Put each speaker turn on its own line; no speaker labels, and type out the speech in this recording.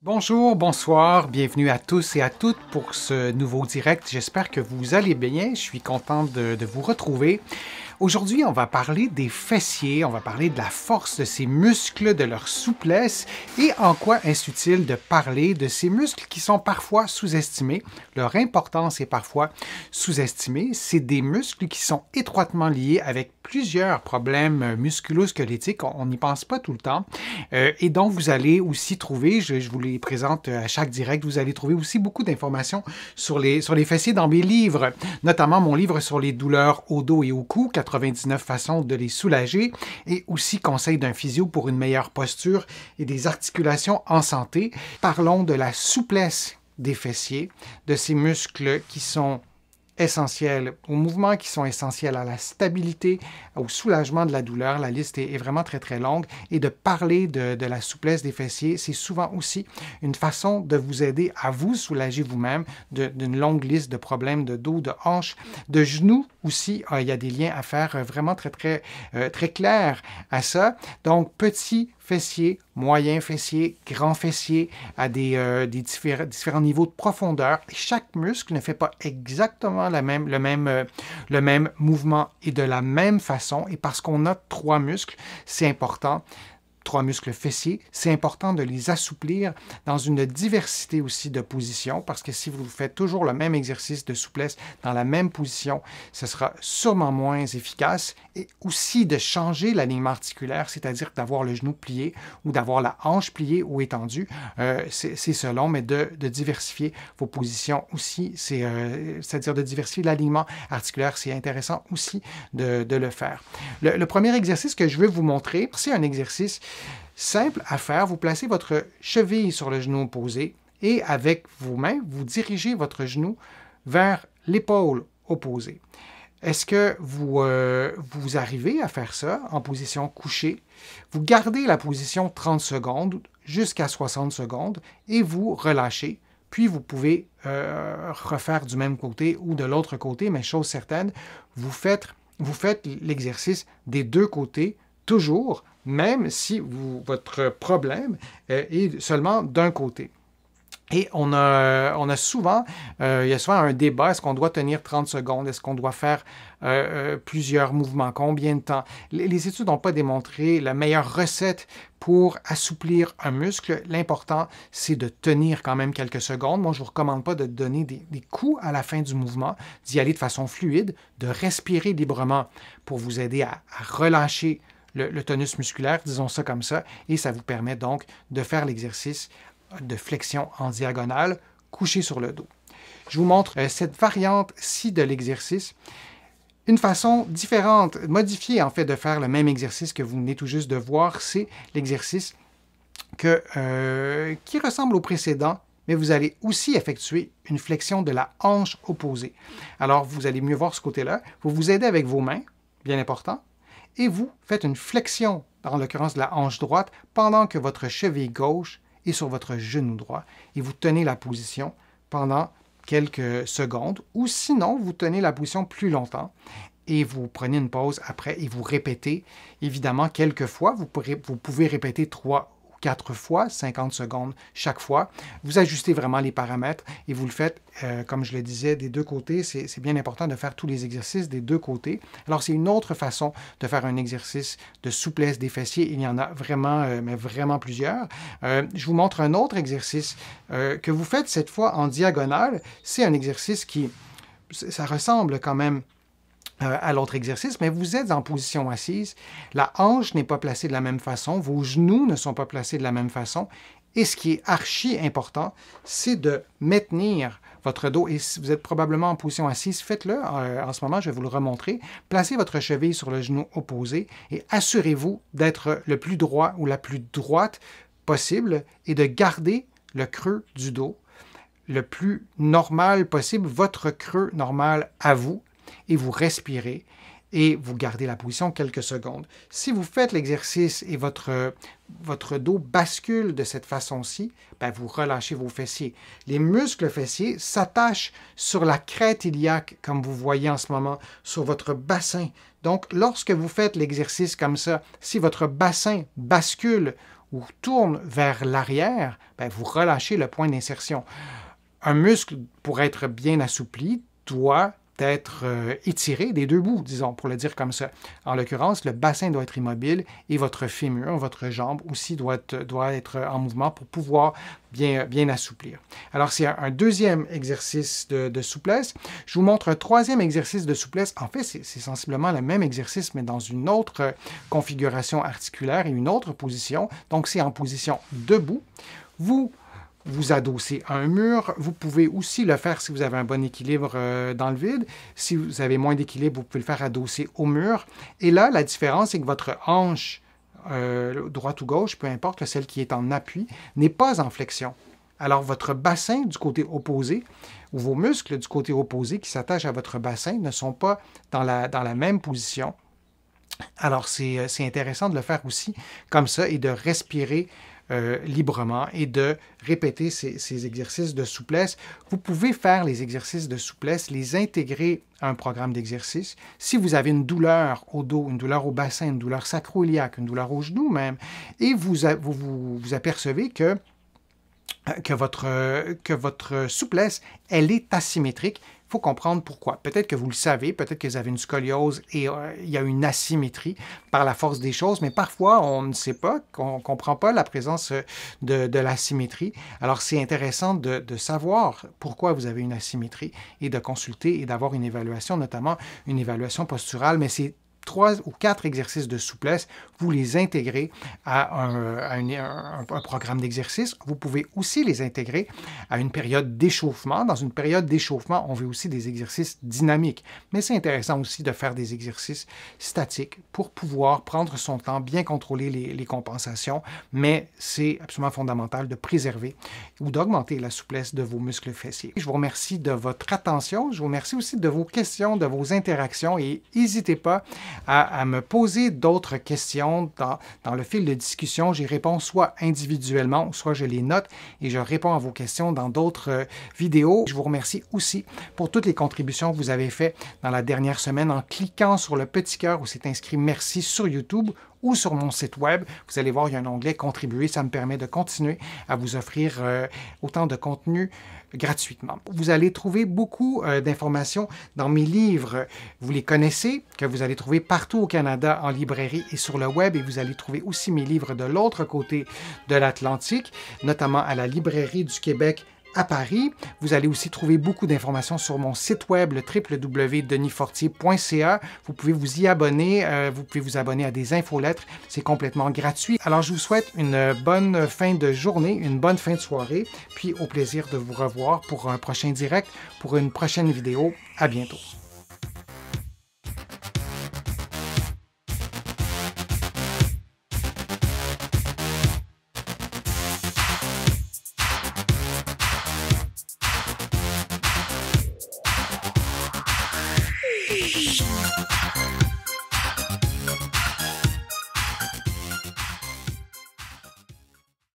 Bonjour, bonsoir, bienvenue à tous et à toutes pour ce nouveau direct. J'espère que vous allez bien, je suis content de vous retrouver. Aujourd'hui, on va parler des fessiers, on va parler de la force de ces muscles, de leur souplesse et en quoi est-ce utile de parler de ces muscles qui sont parfois sous-estimés. Leur importance est parfois sous-estimée. C'est des muscles qui sont étroitement liés avec plusieurs problèmes musculo-squelettiques, on n'y pense pas tout le temps. Et donc, vous allez aussi trouver, je vous les présente à chaque direct, vous allez trouver aussi beaucoup d'informations sur les fessiers dans mes livres, notamment mon livre sur les douleurs au dos et au cou, 99 façons de les soulager, et aussi conseils d'un physio pour une meilleure posture et des articulations en santé. Parlons de la souplesse des fessiers, de ces muscles qui sont essentiels aux mouvements, qui sont essentiels à la stabilité, au soulagement de la douleur. La liste est vraiment très, très longue. Et de parler de la souplesse des fessiers, c'est souvent aussi une façon de vous aider à vous soulager vous-même d'une longue liste de problèmes de dos, de hanches, de genoux aussi. Il y a des liens à faire vraiment très, très, très clairs à ça. Donc, petit fessier, moyen fessier, grand fessier, à des différents niveaux de profondeur. Et chaque muscle ne fait pas exactement le même mouvement et de la même façon. Et parce qu'on a trois muscles, c'est important. Trois muscles fessiers, c'est important de les assouplir dans une diversité aussi de positions, parce que si vous faites toujours le même exercice de souplesse dans la même position, ce sera sûrement moins efficace, et aussi de changer l'alignement articulaire, c'est-à-dire d'avoir le genou plié ou d'avoir la hanche pliée ou étendue, c'est selon, mais de diversifier vos positions aussi, c'est-à-dire de diversifier l'alignement articulaire, c'est intéressant aussi de le faire. Le premier exercice que je veux vous montrer, c'est un exercice simple à faire. Vous placez votre cheville sur le genou opposé et avec vos mains, vous dirigez votre genou vers l'épaule opposée. Est-ce que vous arrivez à faire ça en position couchée? Vous gardez la position 30 secondes jusqu'à 60 secondes et vous relâchez. Puis vous pouvez refaire du même côté ou de l'autre côté, mais chose certaine, vous faites l'exercice des deux côtés toujours, même si votre problème est seulement d'un côté. Et il y a souvent un débat, est-ce qu'on doit tenir 30 secondes, est-ce qu'on doit faire plusieurs mouvements, combien de temps? Les études n'ont pas démontré la meilleure recette pour assouplir un muscle. L'important, c'est de tenir quand même quelques secondes. Moi, je ne vous recommande pas de donner des coups à la fin du mouvement, d'y aller de façon fluide, de respirer librement pour vous aider à relâcher le tonus musculaire, disons ça comme ça, et ça vous permet donc de faire l'exercice de flexion en diagonale, couché sur le dos. Je vous montre cette variante-ci de l'exercice. Une façon différente, modifiée en fait de faire le même exercice que vous venez tout juste de voir, c'est l'exercice qui ressemble au précédent, mais vous allez aussi effectuer une flexion de la hanche opposée. Alors, vous allez mieux voir ce côté-là. Vous vous aidez avec vos mains, bien important, et vous faites une flexion, en l'occurrence de la hanche droite, pendant que votre cheville gauche est sur votre genou droit. Et vous tenez la position pendant quelques secondes, ou sinon, vous tenez la position plus longtemps et vous prenez une pause après et vous répétez, évidemment, quelques fois. Vous pouvez répéter 3 ou 4 fois, 50 secondes chaque fois. Vous ajustez vraiment les paramètres et vous le faites, comme je le disais, des deux côtés. C'est bien important de faire tous les exercices des deux côtés. Alors, c'est une autre façon de faire un exercice de souplesse des fessiers. Il y en a vraiment, mais vraiment plusieurs. Je vous montre un autre exercice que vous faites cette fois en diagonale. C'est un exercice ça ressemble quand même à l'autre exercice, mais vous êtes en position assise, la hanche n'est pas placée de la même façon, vos genoux ne sont pas placés de la même façon, et ce qui est archi important, c'est de maintenir votre dos, et si vous êtes probablement en position assise, faites-le en ce moment, je vais vous le remontrer. Placez votre cheville sur le genou opposé et assurez-vous d'être le plus droit ou la plus droite possible et de garder le creux du dos le plus normal possible, votre creux normal à vous, et vous respirez et vous gardez la position quelques secondes. Si vous faites l'exercice et votre dos bascule de cette façon-ci, vous relâchez vos fessiers. Les muscles fessiers s'attachent sur la crête iliaque, comme vous voyez en ce moment, sur votre bassin. Donc, lorsque vous faites l'exercice comme ça, si votre bassin bascule ou tourne vers l'arrière, ben, vous relâchez le point d'insertion. Un muscle, pour être bien assoupli, doit être étiré des deux bouts, disons, pour le dire comme ça. En l'occurrence, le bassin doit être immobile et votre fémur, votre jambe aussi doit être en mouvement pour pouvoir bien assouplir. Alors, c'est un deuxième exercice de souplesse. Je vous montre un troisième exercice de souplesse. En fait, c'est sensiblement le même exercice, mais dans une autre configuration articulaire et une autre position. Donc, c'est en position debout. Vous adossez à un mur. Vous pouvez aussi le faire si vous avez un bon équilibre dans le vide. Si vous avez moins d'équilibre, vous pouvez le faire adossé au mur. Et là, la différence, c'est que votre hanche, droite ou gauche, peu importe, celle qui est en appui, n'est pas en flexion. Alors, votre bassin du côté opposé, ou vos muscles du côté opposé qui s'attachent à votre bassin ne sont pas dans la même position. Alors, c'est intéressant de le faire aussi comme ça et de respirer librement et de répéter ces exercices de souplesse. Vous pouvez faire les exercices de souplesse, les intégrer à un programme d'exercice. Si vous avez une douleur au dos, une douleur au bassin, une douleur sacro-iliaque, une douleur au genou même, et vous apercevez que votre souplesse, elle est asymétrique. Il faut comprendre pourquoi. Peut-être que vous le savez, peut-être que vous avez une scoliose et il y a une asymétrie par la force des choses, mais parfois, on ne sait pas, on ne comprend pas la présence de l'asymétrie. Alors, c'est intéressant de savoir pourquoi vous avez une asymétrie et de consulter et d'avoir une évaluation, notamment une évaluation posturale, mais c'est 3 ou 4 exercices de souplesse, vous les intégrez à un programme d'exercice. Vous pouvez aussi les intégrer à une période d'échauffement. Dans une période d'échauffement, on veut aussi des exercices dynamiques. Mais c'est intéressant aussi de faire des exercices statiques pour pouvoir prendre son temps, bien contrôler les compensations. Mais c'est absolument fondamental de préserver ou d'augmenter la souplesse de vos muscles fessiers. Je vous remercie de votre attention. Je vous remercie aussi de vos questions, de vos interactions et n'hésitez pas à me poser d'autres questions dans le fil de discussion. J'y réponds soit individuellement, soit je les note et je réponds à vos questions dans d'autres vidéos. Je vous remercie aussi pour toutes les contributions que vous avez faites dans la dernière semaine en cliquant sur le petit cœur où c'est inscrit « Merci » sur YouTube ou sur mon site web. Vous allez voir, il y a un onglet « Contribuer ». Ça me permet de continuer à vous offrir autant de contenu gratuitement. Vous allez trouver beaucoup d'informations dans mes livres. Vous les connaissez, que vous allez trouver partout au Canada en librairie et sur le web. Et vous allez trouver aussi mes livres de l'autre côté de l'Atlantique, notamment à la Librairie du Québec à Paris. Vous allez aussi trouver beaucoup d'informations sur mon site web, le www.denisfortier.ca. Vous pouvez vous y abonner, vous pouvez vous abonner à des infolettres, c'est complètement gratuit. Alors, je vous souhaite une bonne fin de journée, une bonne fin de soirée, puis au plaisir de vous revoir pour un prochain direct, pour une prochaine vidéo. À bientôt.